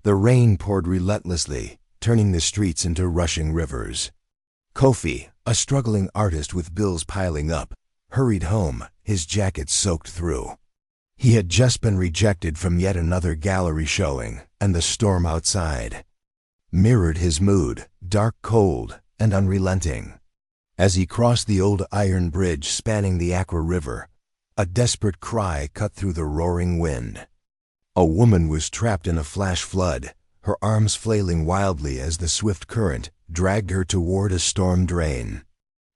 The rain poured relentlessly, turning the streets into rushing rivers. Kofi, a struggling artist with bills piling up, hurried home, his jacket soaked through. He had just been rejected from yet another gallery showing, and the storm outside mirrored his mood, dark, cold, and unrelenting. As he crossed the old iron bridge spanning the Aqua River, a desperate cry cut through the roaring wind. A woman was trapped in a flash flood, her arms flailing wildly as the swift current dragged her toward a storm drain.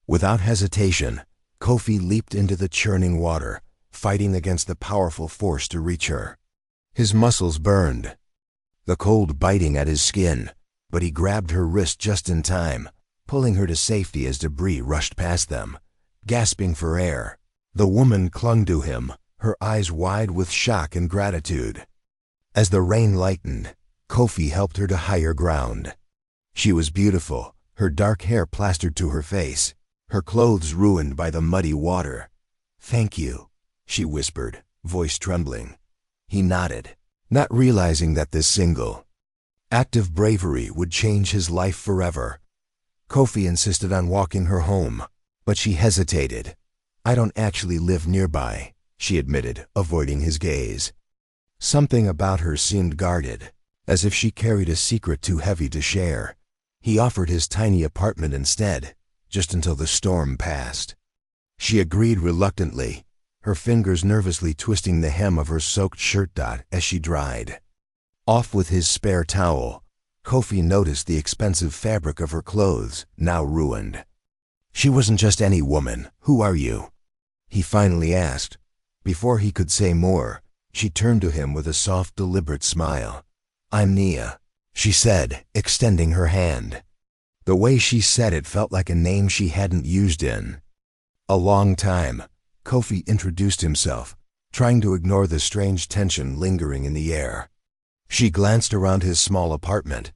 Without hesitation, Kofi leaped into the churning water, fighting against the powerful force to reach her. His muscles burned, the cold biting at his skin, but he grabbed her wrist just in time, pulling her to safety as debris rushed past them. Gasping for air, the woman clung to him, her eyes wide with shock and gratitude. As the rain lightened, Kofi helped her to higher ground. She was beautiful, her dark hair plastered to her face, her clothes ruined by the muddy water. "Thank you," she whispered, voice trembling. He nodded, not realizing that this single act of bravery would change his life forever. Kofi insisted on walking her home, but she hesitated. "I don't actually live nearby," she admitted, avoiding his gaze. Something about her seemed guarded, as if she carried a secret too heavy to share. He offered his tiny apartment instead, just until the storm passed. She agreed reluctantly, her fingers nervously twisting the hem of her soaked shirt as she dried. Off with his spare towel, Kofi noticed the expensive fabric of her clothes, now ruined. "She wasn't just any woman. Who are you?" he finally asked. Before he could say more, she turned to him with a soft, deliberate smile. "I'm Nia," she said, extending her hand. The way she said it felt like a name she hadn't used in a long time. Kofi introduced himself, trying to ignore the strange tension lingering in the air. She glanced around his small apartment,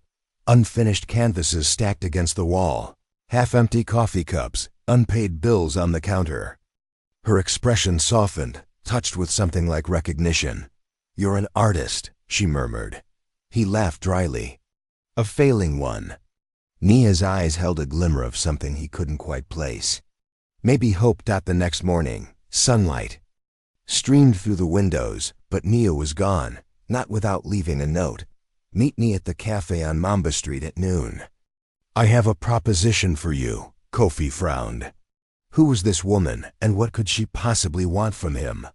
unfinished canvases stacked against the wall, half-empty coffee cups, unpaid bills on the counter. Her expression softened, touched with something like recognition. "You're an artist," she murmured. He laughed dryly. "A failing one." Nia's eyes held a glimmer of something he couldn't quite place. Maybe hope. The next morning, sunlight streamed through the windows, but Nia was gone, not without leaving a note. "Meet me at the cafe on Mamba Street at noon." "I have a proposition for you," Kofi frowned. Who was this woman, and what could she possibly want from him?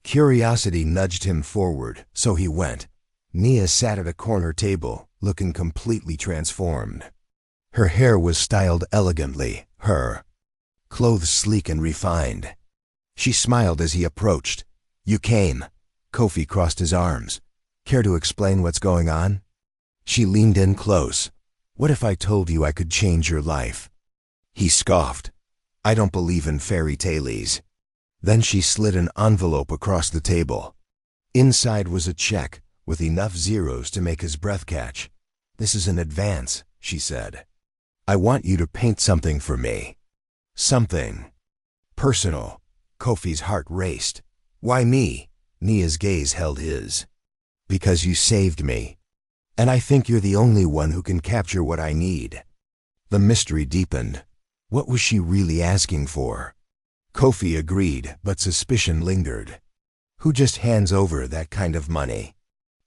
Curiosity nudged him forward, so he went. Nia sat at a corner table, looking completely transformed. Her hair was styled elegantly, her clothes sleek and refined. She smiled as he approached. "You came." Kofi crossed his arms. "Care to explain what's going on?" She leaned in close. "What if I told you I could change your life?" He scoffed. "I don't believe in fairy tales." Then she slid an envelope across the table. Inside was a check, with enough zeros to make his breath catch. "This is an advance," she said. "I want you to paint something for me. Something personal." Kofi's heart raced. "Why me?" Nia's gaze held his. "Because you saved me. And I think you're the only one who can capture what I need." The mystery deepened. What was she really asking for? Kofi agreed, but suspicion lingered. Who just hands over that kind of money?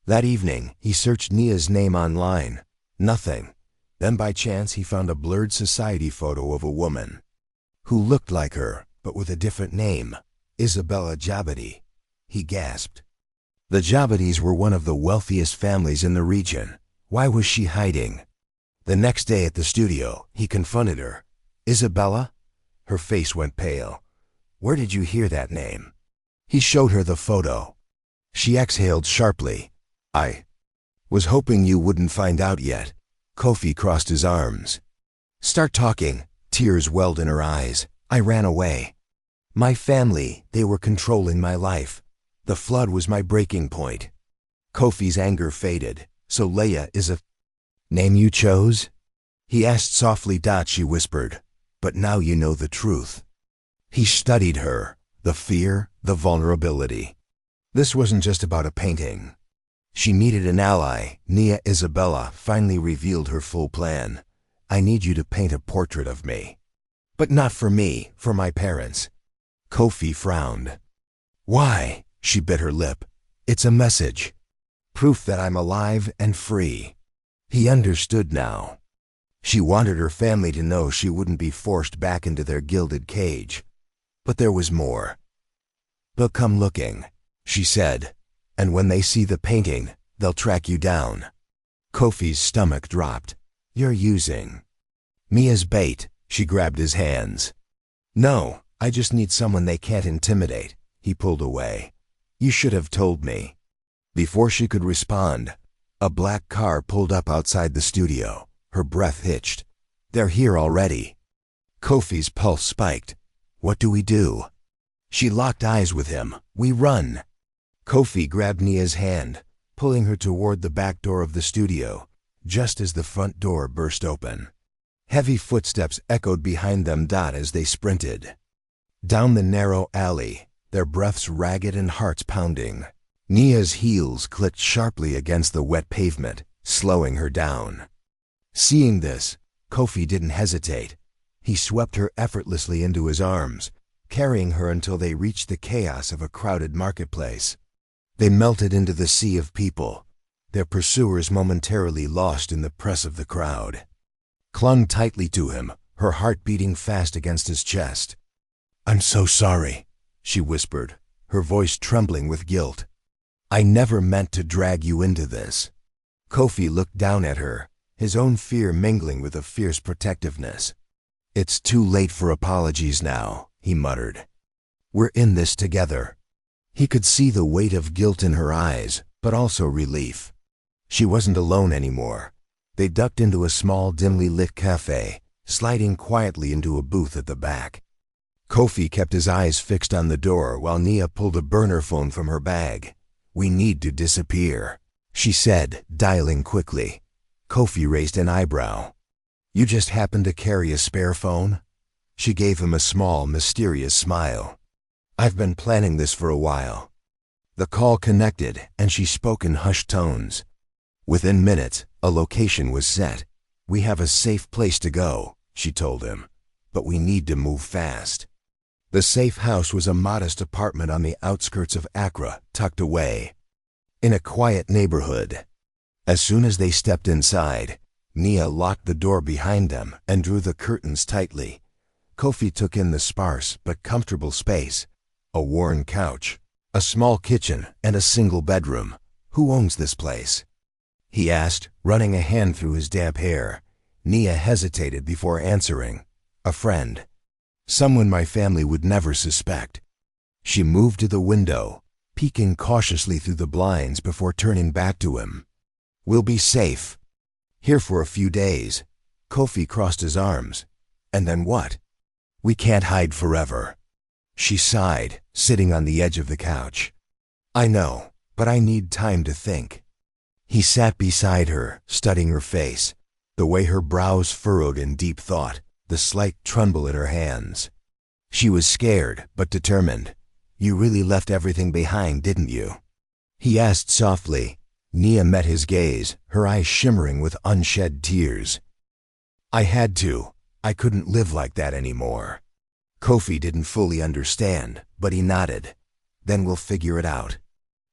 That evening, he searched Nia's name online. Nothing. Then by chance he found a blurred society photo of a woman who looked like her, but with a different name. Isabella Jabati. He gasped. The Jabatis were one of the wealthiest families in the region. Why was she hiding? The next day at the studio, he confronted her. "Isabella?" Her face went pale. "Where did you hear that name?" He showed her the photo. She exhaled sharply. "I was hoping you wouldn't find out yet." Kofi crossed his arms. "Start talking." Tears welled in her eyes. "I ran away. My family, they were controlling my life. The flood was my breaking point." Kofi's anger faded. "So Leia is a name you chose?" He asked softly. She whispered. "But now you know the truth." He studied her, the fear, the vulnerability. This wasn't just about a painting. She needed an ally. Nia Isabella finally revealed her full plan. I need you to paint a portrait of me. But not for me, for my parents. Kofi frowned. Why? She bit her lip. It's a message. Proof that I'm alive and free. He understood now. She wanted her family to know she wouldn't be forced back into their gilded cage. But there was more. They'll come looking, she said, and when they see the painting, they'll track you down. Kofi's stomach dropped. You're using me as bait. She grabbed his hands. No, I just need someone they can't intimidate. He pulled away. You should have told me. Before she could respond, a black car pulled up outside the studio. Her breath hitched. They're here already. Kofi's pulse spiked. What do we do? She locked eyes with him. We run. Kofi grabbed Nia's hand, pulling her toward the back door of the studio, just as the front door burst open. Heavy footsteps echoed behind them as they sprinted. Down the narrow alley, their breaths ragged and hearts pounding. Nia's heels clicked sharply against the wet pavement, slowing her down. Seeing this, Kofi didn't hesitate. He swept her effortlessly into his arms, carrying her until they reached the chaos of a crowded marketplace. They melted into the sea of people, their pursuers momentarily lost in the press of the crowd. Clung tightly to him, her heart beating fast against his chest. I'm so sorry, she whispered, her voice trembling with guilt. I never meant to drag you into this. Kofi looked down at her, his own fear mingling with a fierce protectiveness. It's too late for apologies now, he muttered. We're in this together. He could see the weight of guilt in her eyes, but also relief. She wasn't alone anymore. They ducked into a small, dimly lit cafe, sliding quietly into a booth at the back. Kofi kept his eyes fixed on the door while Nia pulled a burner phone from her bag. We need to disappear, she said, dialing quickly. Kofi raised an eyebrow. You just happen to carry a spare phone? She gave him a small, mysterious smile. I've been planning this for a while. The call connected, and she spoke in hushed tones. Within minutes, a location was set. We have a safe place to go, she told him, but we need to move fast. The safe house was a modest apartment on the outskirts of Accra, tucked away in a quiet neighborhood. As soon as they stepped inside, Nia locked the door behind them and drew the curtains tightly. Kofi took in the sparse but comfortable space. A worn couch, a small kitchen, and a single bedroom. Who owns this place? He asked, running a hand through his damp hair. Nia hesitated before answering. A friend. Someone my family would never suspect. She moved to the window, peeking cautiously through the blinds before turning back to him. We'll be safe. Here for a few days. Kofi crossed his arms. And then what? We can't hide forever. She sighed, sitting on the edge of the couch. I know, but I need time to think. He sat beside her, studying her face, the way her brows furrowed in deep thought, the slight tremble in her hands. She was scared, but determined. You really left everything behind, didn't you? He asked softly. Nia met his gaze, her eyes shimmering with unshed tears. I had to. I couldn't live like that anymore. Kofi didn't fully understand, but he nodded. Then we'll figure it out.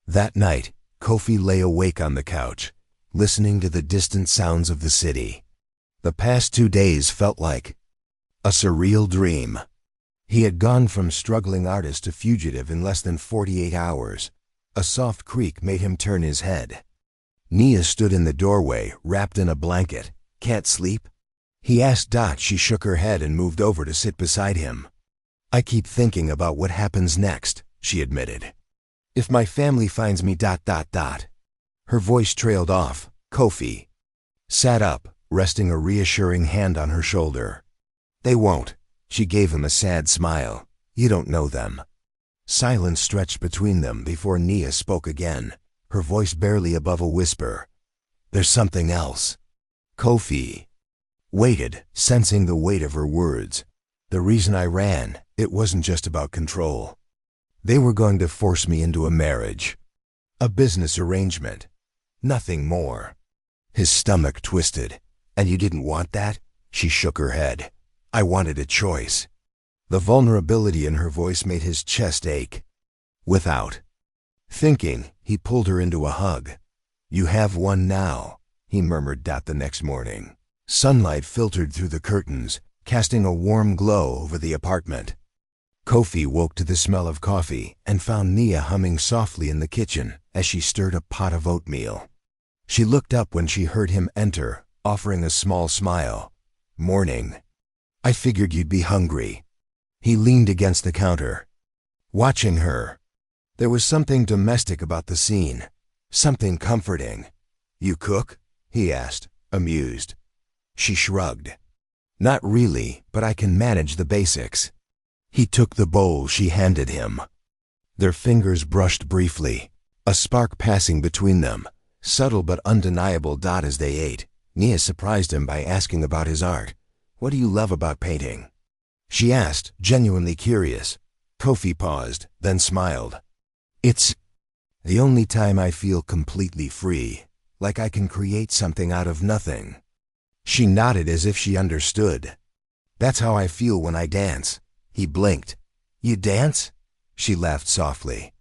That night, Kofi lay awake on the couch, listening to the distant sounds of the city. The past 2 days felt like a surreal dream. He had gone from struggling artist to fugitive in less than 48 hours. A soft creak made him turn his head. Nia stood in the doorway, wrapped in a blanket. Can't sleep? He asked. She shook her head and moved over to sit beside him. I keep thinking about what happens next, she admitted. If my family finds me ... Her voice trailed off. Kofi sat up, resting a reassuring hand on her shoulder. They won't. She gave him a sad smile. You don't know them. Silence stretched between them before Nia spoke again, her voice barely above a whisper. There's something else. Kofi waited, sensing the weight of her words. The reason I ran, it wasn't just about control. They were going to force me into a marriage. A business arrangement. nothing more. His stomach twisted. And you didn't want that? She shook her head. I wanted a choice. The vulnerability in her voice made his chest ache. Without thinking, he pulled her into a hug. You have one now, he murmured the next morning. Sunlight filtered through the curtains, casting a warm glow over the apartment. Kofi woke to the smell of coffee and found Nia humming softly in the kitchen as she stirred a pot of oatmeal. She looked up when she heard him enter, offering a small smile. Morning. I figured you'd be hungry. He leaned against the counter, watching her. There was something domestic about the scene, something comforting. You cook? He asked, amused. She shrugged. Not really, but I can manage the basics. He took the bowl she handed him. Their fingers brushed briefly, a spark passing between them, subtle but undeniable as they ate. Nia surprised him by asking about his art. What do you love about painting? She asked, genuinely curious. Kofi paused, then smiled. It's the only time I feel completely free, like I can create something out of nothing. She nodded as if she understood. That's how I feel when I dance. He blinked. You dance? She laughed softly.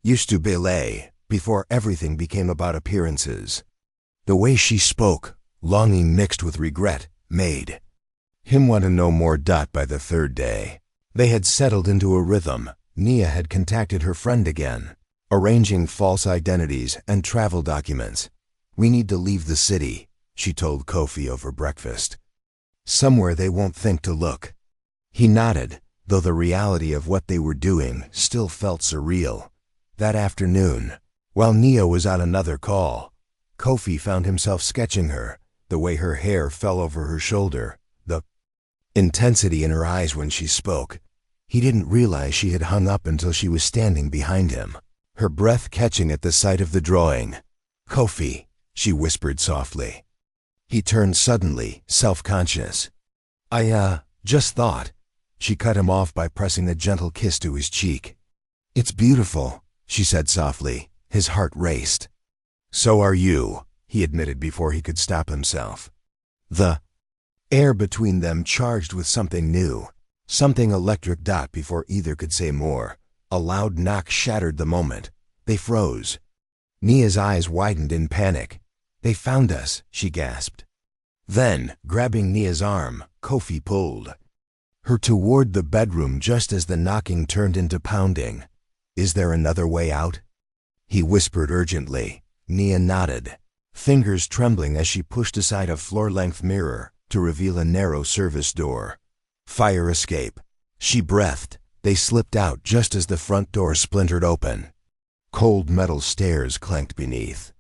Used to ballet, before everything became about appearances. The way she spoke, longing mixed with regret, made him want to know more. By the third day, they had settled into a rhythm. Nia had contacted her friend again, arranging false identities and travel documents. We need to leave the city, she told Kofi over breakfast. Somewhere they won't think to look. He nodded, though the reality of what they were doing still felt surreal. That afternoon, while Nia was on another call, Kofi found himself sketching her, the way her hair fell over her shoulder, the intensity in her eyes when she spoke. He didn't realize she had hung up until she was standing behind him, her breath catching at the sight of the drawing. Kofi, she whispered softly. He turned suddenly, self-conscious. I just thought. She cut him off by pressing a gentle kiss to his cheek. It's beautiful, she said softly. His heart raced. So are you, he admitted before he could stop himself. The air between them charged with something new, something electric. Before either could say more, a loud knock shattered the moment. They froze. Nia's eyes widened in panic. They found us, she gasped. Then, grabbing Nia's arm, Kofi pulled her toward the bedroom just as the knocking turned into pounding. Is there another way out? He whispered urgently. Nia nodded, fingers trembling as she pushed aside a floor-length mirror to reveal a narrow service door. Fire escape. She breathed. They slipped out just as the front door splintered open. Cold metal stairs clanked beneath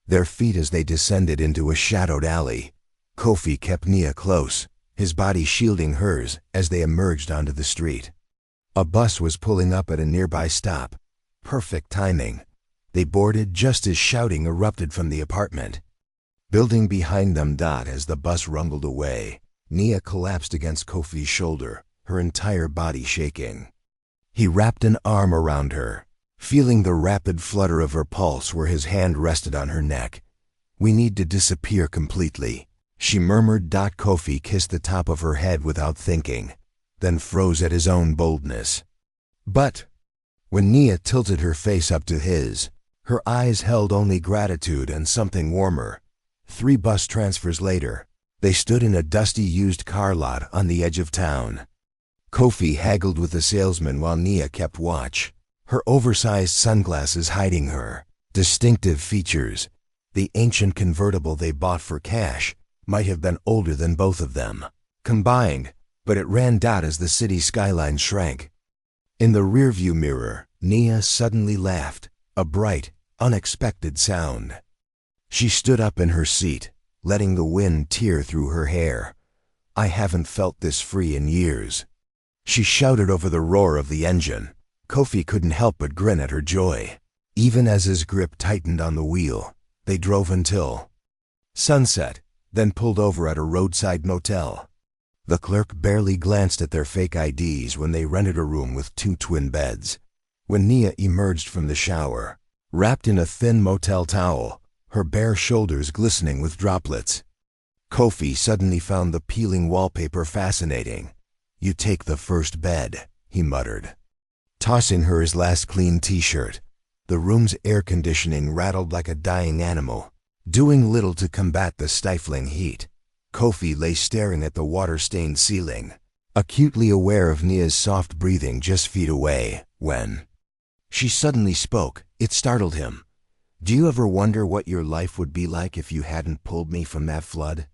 their feet as they descended into a shadowed alley. Kofi kept Nia close, his body shielding hers as they emerged onto the street. A bus was pulling up at a nearby stop. Perfect timing. They boarded just as shouting erupted from the apartment. Building behind them. As the bus rumbled away, Nia collapsed against Kofi's shoulder, her entire body shaking. He wrapped an arm around her, feeling the rapid flutter of her pulse where his hand rested on her neck. We need to disappear completely, she murmured. Kofi kissed the top of her head without thinking, then froze at his own boldness. But when Nia tilted her face up to his, her eyes held only gratitude and something warmer. 3 bus transfers later, they stood in a dusty used car lot on the edge of town. Kofi haggled with the salesman while Nia kept watch, her oversized sunglasses hiding her distinctive features. The ancient convertible they bought for cash might have been older than both of them combined, but it ran as the city skyline shrank. In the rearview mirror, Nia suddenly laughed, a bright, unexpected sound. She stood up in her seat, letting the wind tear through her hair. I haven't felt this free in years. She shouted over the roar of the engine. Kofi couldn't help but grin at her joy. Even as his grip tightened on the wheel, they drove until sunset, then pulled over at a roadside motel. The clerk barely glanced at their fake IDs when they rented a room with 2 twin beds. When Nia emerged from the shower, wrapped in a thin motel towel, her bare shoulders glistening with droplets. Kofi suddenly found the peeling wallpaper fascinating. "You take the first bed," he muttered, tossing her his last clean t-shirt. The room's air conditioning rattled like a dying animal, doing little to combat the stifling heat. Kofi lay staring at the water-stained ceiling, acutely aware of Nia's soft breathing just feet away, when she suddenly spoke. It startled him. "Do you ever wonder what your life would be like if you hadn't pulled me from that flood?"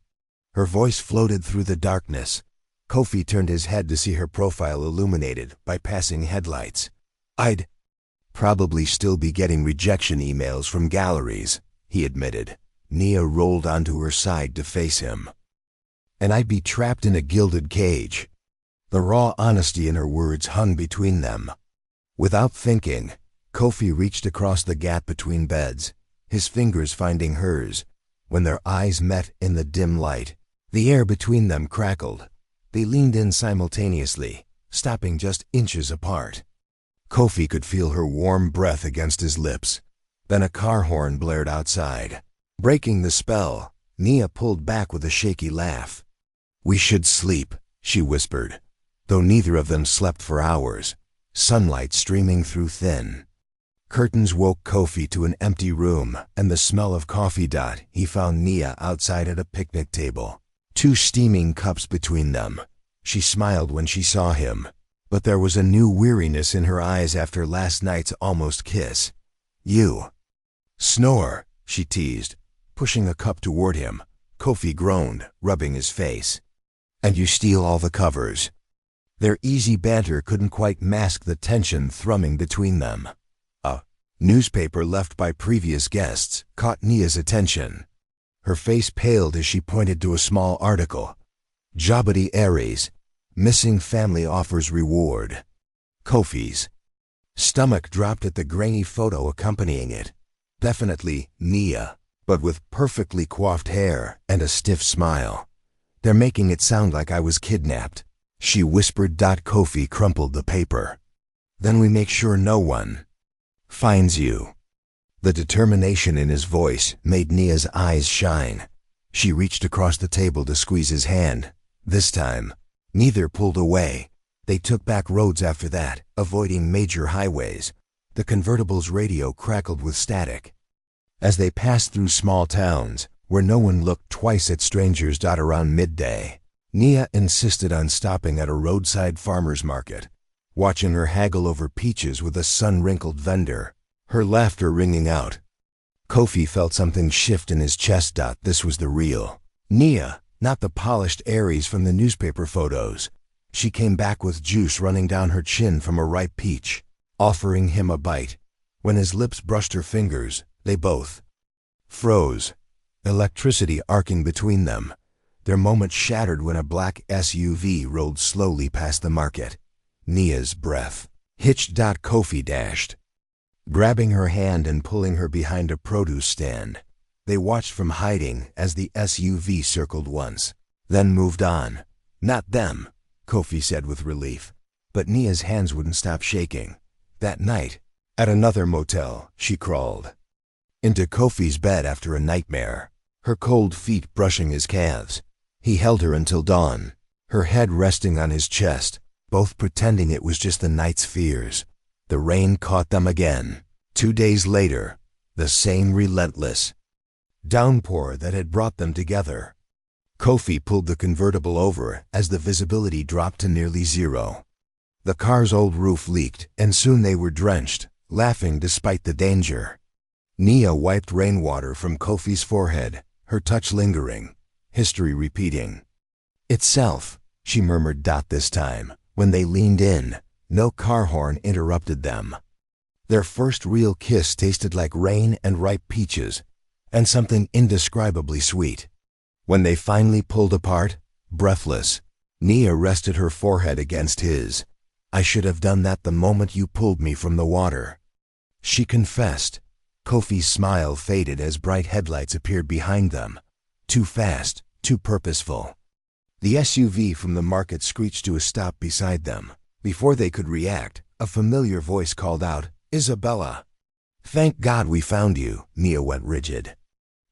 Her voice floated through the darkness. Kofi turned his head to see her profile illuminated by passing headlights. "I'd probably still be getting rejection emails from galleries," he admitted. Nia rolled onto her side to face him. "And I'd be trapped in a gilded cage." The raw honesty in her words hung between them. Without thinking, Kofi reached across the gap between beds, his fingers finding hers. When their eyes met in the dim light, the air between them crackled. They leaned in simultaneously, stopping just inches apart. Kofi could feel her warm breath against his lips. Then a car horn blared outside. Breaking the spell, Nia pulled back with a shaky laugh. "We should sleep," she whispered, though neither of them slept for hours, sunlight streaming through thin curtains woke Kofi to an empty room and the smell of coffee. He found Nia outside at a picnic table, 2 steaming cups between them. She smiled when she saw him, but there was a new weariness in her eyes after last night's almost kiss. "You snore," she teased, pushing a cup toward him. Kofi groaned, rubbing his face. "And you steal all the covers." Their easy banter couldn't quite mask the tension thrumming between them. A newspaper left by previous guests caught Nia's attention. Her face paled as she pointed to a small article. "Jabadi Aries, missing family offers reward." Kofi's stomach dropped at the grainy photo accompanying it. Definitely Nia, but with perfectly coiffed hair and a stiff smile. "They're making it sound like I was kidnapped," she whispered. Kofi crumpled the paper. "Then we make sure no one finds you." The determination in his voice made Nia's eyes shine. She reached across the table to squeeze his hand. This time, neither pulled away. They took back roads after that, avoiding major highways. The convertible's radio crackled with static. As they passed through small towns, where no one looked twice at strangers. Around midday, Nia insisted on stopping at a roadside farmer's market, watching her haggle over peaches with a sun-wrinkled vendor, her laughter ringing out. Kofi felt something shift in his chest. This was the real Nia, not the polished Aries from the newspaper photos. She came back with juice running down her chin from a ripe peach, offering him a bite. When his lips brushed her fingers, they both froze, electricity arcing between them. Their moment shattered when a black SUV rolled slowly past the market. Nia's breath hitched. Kofi dashed, grabbing her hand and pulling her behind a produce stand. They watched from hiding as the SUV circled once, then moved on. "Not them," Kofi said with relief, but Nia's hands wouldn't stop shaking. That night, at another motel, she crawled into Kofi's bed after a nightmare, her cold feet brushing his calves. He held her until dawn, her head resting on his chest, both pretending it was just the night's fears. The rain caught them again. 2 days later, the same relentless downpour that had brought them together. Kofi pulled the convertible over as the visibility dropped to nearly zero. The car's old roof leaked, and soon they were drenched, laughing despite the danger. Nia wiped rainwater from Kofi's forehead, her touch lingering, history repeating itself, she murmured. This time, when they leaned in, no car horn interrupted them. Their first real kiss tasted like rain and ripe peaches, and something indescribably sweet. When they finally pulled apart, breathless, Nia rested her forehead against his. "I should have done that the moment you pulled me from the water," she confessed. Kofi's smile faded as bright headlights appeared behind them. Too fast, too purposeful. The SUV from the market screeched to a stop beside them. Before they could react, a familiar voice called out, "Isabella." "Thank God we found you." Nia went rigid.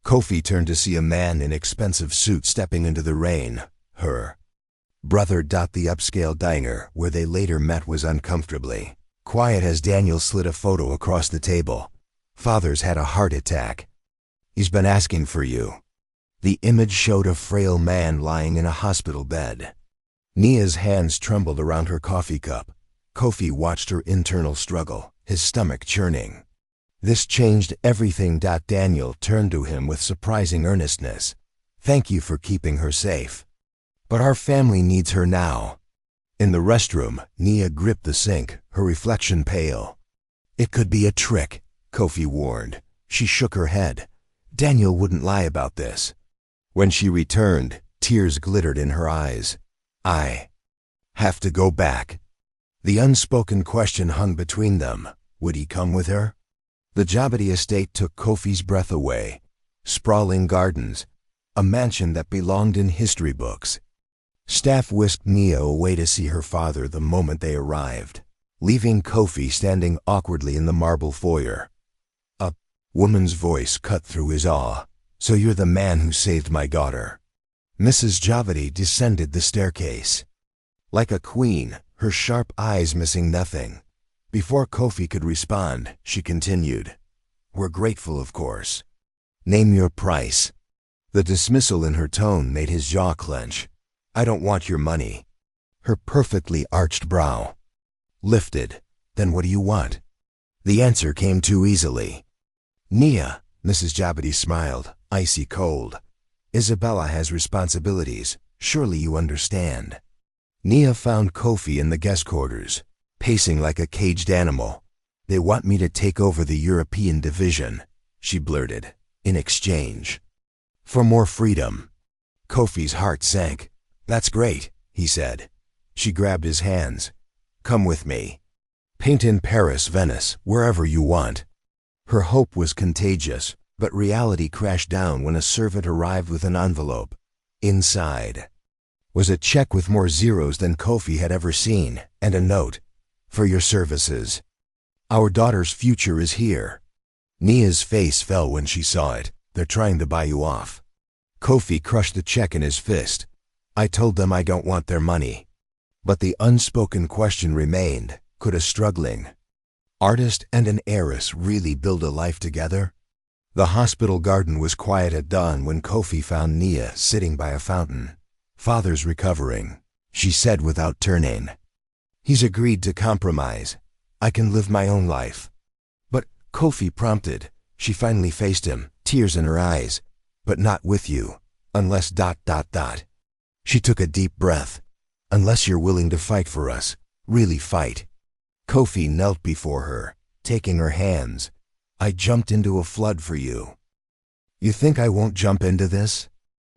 Kofi turned to see a man in expensive suit stepping into the rain. Her brother. The upscale diner where they later met was uncomfortably quiet as Daniel slid a photo across the table. Father's had a heart attack. He's been asking for you. The image showed a frail man lying in a hospital bed. Nia's hands trembled around her coffee cup. Kofi watched her internal struggle, his stomach churning. This changed everything. Daniel turned to him with surprising earnestness. Thank you for keeping her safe. But our family needs her now. In the restroom, Nia gripped the sink, her reflection pale. It could be a trick, Kofi warned. She shook her head. Daniel wouldn't lie about this. When she returned, tears glittered in her eyes. I have to go back. The unspoken question hung between them. Would he come with her? The Jabati estate took Kofi's breath away. Sprawling gardens, a mansion that belonged in history books. Staff whisked Nia away to see her father the moment they arrived, leaving Kofi standing awkwardly in the marble foyer. A woman's voice cut through his awe. So you're the man who saved my daughter. Mrs. Javadi descended the staircase. Like a queen, her sharp eyes missing nothing. Before Kofi could respond, she continued, We're grateful, of course. Name your price. The dismissal in her tone made his jaw clench. I don't want your money. Her perfectly arched brow lifted. Then what do you want? The answer came too easily. Nia, Mrs. Javadi smiled, icy cold. Isabella has responsibilities. Surely you understand. Nia found Kofi in the guest quarters, pacing like a caged animal. They want me to take over the European division, she blurted, in exchange for more freedom. Kofi's heart sank. That's great, he said. She grabbed his hands. Come with me. Paint in Paris, Venice, wherever you want. Her hope was contagious, but reality crashed down when a servant arrived with an envelope. Inside was a check with more zeros than Kofi had ever seen, and a note. For your services. Our daughter's future is here. Nia's face fell when she saw it. They're trying to buy you off. Kofi crushed the check in his fist. I told them I don't want their money. But the unspoken question remained. Could a struggling artist and an heiress really build a life together? The hospital garden was quiet at dawn when Kofi found Nia sitting by a fountain. Father's recovering, she said without turning. He's agreed to compromise. I can live my own life. But, Kofi prompted. She finally faced him, tears in her eyes. But not with you. Unless ... She took a deep breath. Unless you're willing to fight for us. Really fight. Kofi knelt before her, taking her hands. I jumped into a flood for you. You think I won't jump into this?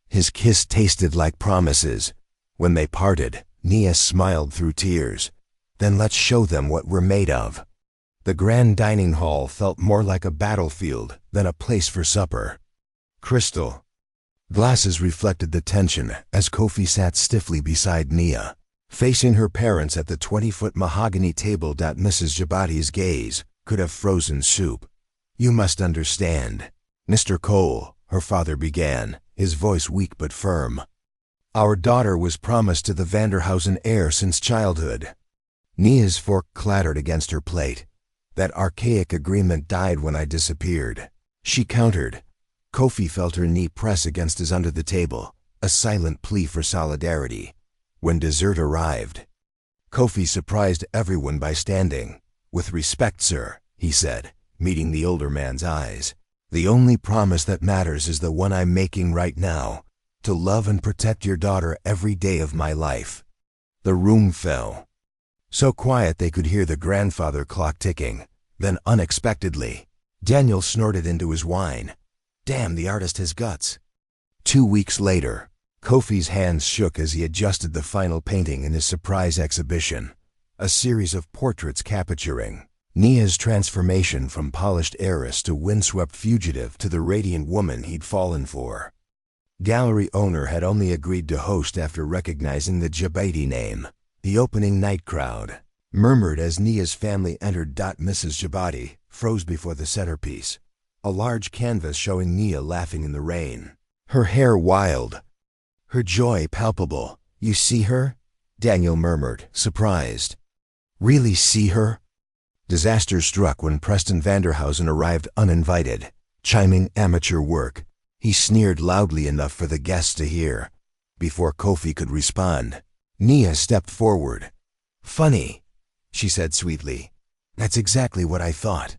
His kiss tasted like promises. When they parted, Nia smiled through tears. Then let's show them what we're made of. The grand dining hall felt more like a battlefield than a place for supper. Crystal glasses reflected the tension as Kofi sat stiffly beside Nia, facing her parents at the 20-foot mahogany table. Mrs. Jabati's gaze could have frozen soup. You must understand. Mr. Cole, her father began, his voice weak but firm. Our daughter was promised to the Vanderhausen heir since childhood. Nia's fork clattered against her plate. That archaic agreement died when I disappeared. She countered. Kofi felt her knee press against his under the table, a silent plea for solidarity. When dessert arrived, Kofi surprised everyone by standing. With respect, sir, he said, meeting the older man's eyes. The only promise that matters is the one I'm making right now, to love and protect your daughter every day of my life. The room fell. So quiet they could hear the grandfather clock ticking. Then unexpectedly, Daniel snorted into his wine. Damn, the artist has guts. 2 weeks later, Kofi's hands shook as he adjusted the final painting in his surprise exhibition, a series of portraits capturing Nia's transformation from polished heiress to windswept fugitive to the radiant woman he'd fallen for. Gallery owner had only agreed to host after recognizing the Jabati name. The opening night crowd murmured as Nia's family entered. Mrs. Jabati froze before the centerpiece. a large canvas showing Nia laughing in the rain. Her hair wild, her joy palpable. "You see her?" Daniel murmured, surprised. "Really see her?" Disaster struck when Preston Vanderhausen arrived uninvited, chiming amateur work. He sneered loudly enough for the guests to hear. Before Kofi could respond, Nia stepped forward. "Funny," she said sweetly. "That's exactly what I thought."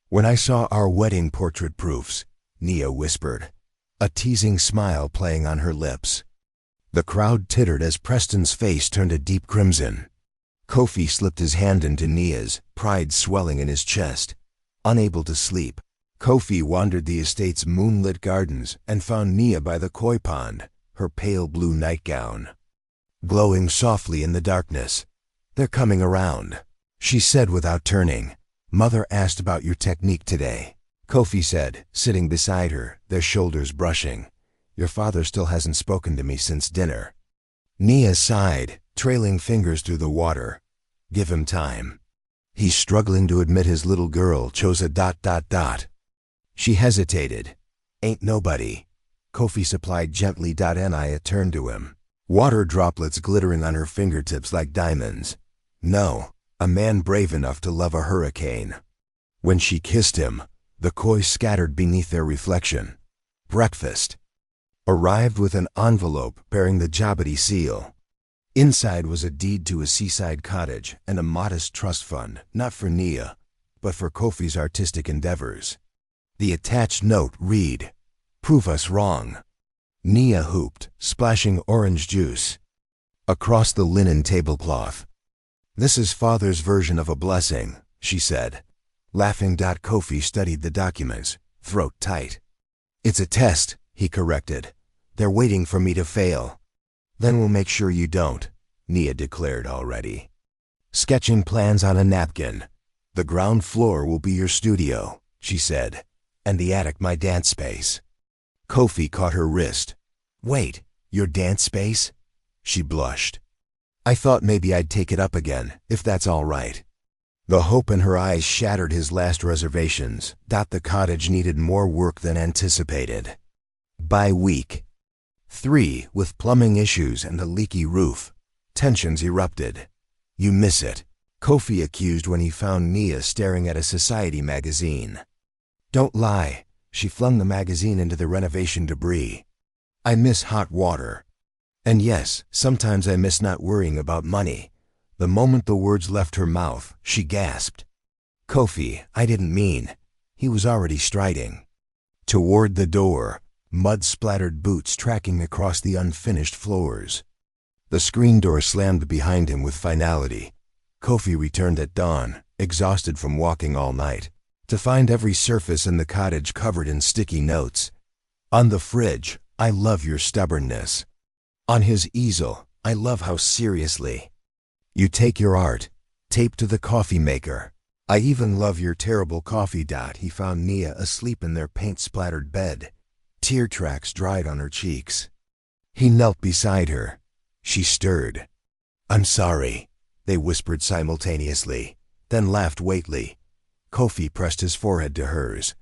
"When I saw our wedding portrait proofs," Nia whispered, a teasing smile playing on her lips. The crowd tittered as Preston's face turned a deep crimson. Kofi slipped his hand into Nia's, pride swelling in his chest. Unable to sleep, Kofi wandered the estate's moonlit gardens and found Nia by the koi pond, her pale blue nightgown glowing softly in the darkness. "They're coming around," she said without turning. "Mother asked about your technique today," Kofi said, sitting beside her, their shoulders brushing. "Your father still hasn't spoken to me since dinner." Nia sighed, trailing fingers through the water. "Give him time. He's struggling to admit his little girl chose a ... She hesitated. "Ain't nobody." Kofi supplied gently. Nia turned to him, water droplets glittering on her fingertips like diamonds. "No, a man brave enough to love a hurricane." When she kissed him, the koi scattered beneath their reflection. Breakfast arrived with an envelope bearing the Jabadi seal. Inside was a deed to a seaside cottage and a modest trust fund, not for Nia, but for Kofi's artistic endeavors. The attached note read, "Prove us wrong." Nia hooped, splashing orange juice across the linen tablecloth. "This is Father's version of a blessing," she said. Laughing. Kofi studied the documents, throat tight. "It's a test," he corrected. "They're waiting for me to fail." "Then we'll make sure you don't," Nia declared already. Sketching plans on a napkin. "The ground floor will be your studio," she said, "and the attic my dance space." Kofi caught her wrist. "Wait, your dance space?" She blushed. "I thought maybe I'd take it up again, if that's all right." The hope in her eyes shattered his last reservations. The cottage needed more work than anticipated. By week 3, with plumbing issues and a leaky roof, tensions erupted. "You miss it," Kofi accused when he found Nia staring at a society magazine. "Don't lie." She flung the magazine into the renovation debris. "I miss hot water. And yes, sometimes I miss not worrying about money." The moment the words left her mouth, she gasped. "Kofi, I didn't mean." He was already striding toward the door, mud-splattered boots tracking across the unfinished floors. The screen door slammed behind him with finality. Kofi returned at dawn, exhausted from walking all night, to find every surface in the cottage covered in sticky notes. On the fridge, "I love your stubbornness." On his easel, "I love how seriously you take your art," taped to the coffee maker. "I even love your terrible coffee." He found Nia asleep in their paint-splattered bed. Tear tracks dried on her cheeks. He knelt beside her. She stirred. "I'm sorry," they whispered simultaneously, then laughed weightily. Kofi pressed his forehead to hers.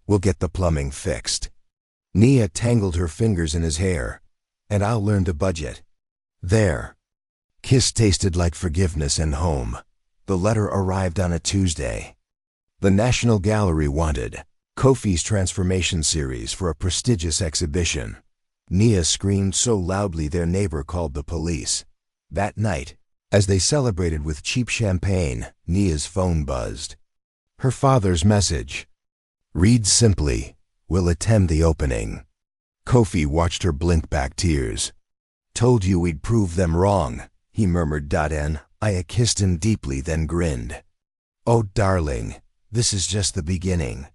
"We'll get the plumbing fixed." Nia tangled her fingers in his hair. "And I'll learn to budget." There. Kiss tasted like forgiveness and home. The letter arrived on a Tuesday. The National Gallery wanted Kofi's transformation series for a prestigious exhibition. Nia screamed so loudly their neighbor called the police. That night, as they celebrated with cheap champagne, Nia's phone buzzed. Her father's message. "Read simply, will attend the opening." Kofi watched her blink back tears. "Told you we'd prove them wrong," he murmured. I kissed him deeply, then grinned. "Oh, darling, this is just the beginning."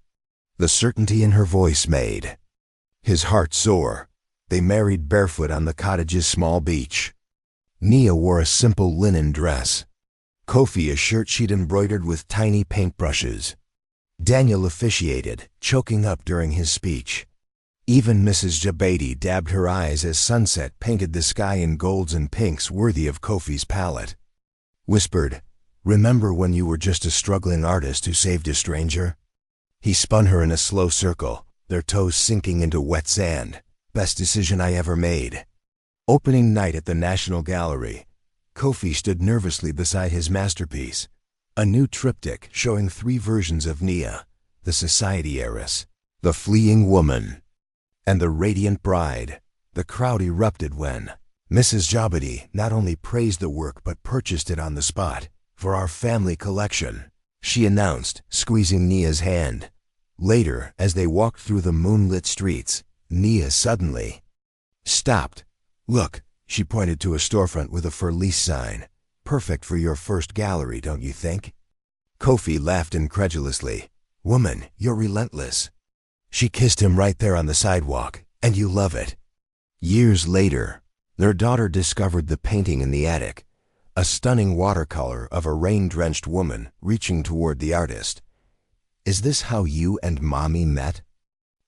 The certainty in her voice made his heart soar. They married barefoot on the cottage's small beach. Nia wore a simple linen dress. Kofi a shirt she'd embroidered with tiny paintbrushes. Daniel officiated, choking up during his speech. Even Mrs. Jabadi dabbed her eyes as sunset painted the sky in golds and pinks worthy of Kofi's palette. Whispered, "Remember when you were just a struggling artist who saved a stranger?" He spun her in a slow circle, their toes sinking into wet sand. Best decision I ever made. Opening night at the National Gallery, Kofi stood nervously beside his masterpiece, a new triptych showing 3 versions of Nia, the society heiress, the fleeing woman, and the radiant bride. The crowd erupted when Mrs. Jabadi not only praised the work but purchased it on the spot. For our family collection, she announced, squeezing Nia's hand. Later, as they walked through the moonlit streets, Nia suddenly stopped. Look, she pointed to a storefront with a for lease sign. Perfect for your first gallery, don't you think? Kofi laughed incredulously. Woman, you're relentless. She kissed him right there on the sidewalk, and you love it. Years later, their daughter discovered the painting in the attic, a stunning watercolor of a rain-drenched woman reaching toward the artist. Is this how you and Mommy met?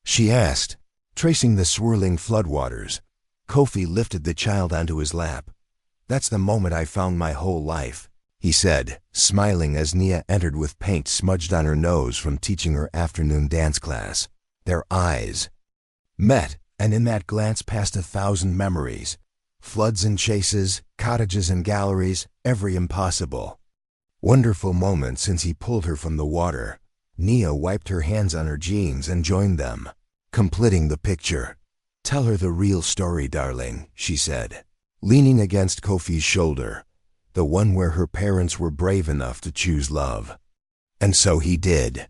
She asked. Tracing the swirling floodwaters, Kofi lifted the child onto his lap. That's the moment I found my whole life, he said, smiling as Nia entered with paint smudged on her nose from teaching her afternoon dance class. Their eyes met, and in that glance passed 1,000 memories. Floods and chases, cottages and galleries, every impossible, wonderful moment since he pulled her from the water. Nia wiped her hands on her jeans and joined them, completing the picture. Tell her the real story, darling, she said, leaning against Kofi's shoulder, the one where her parents were brave enough to choose love. And so he did.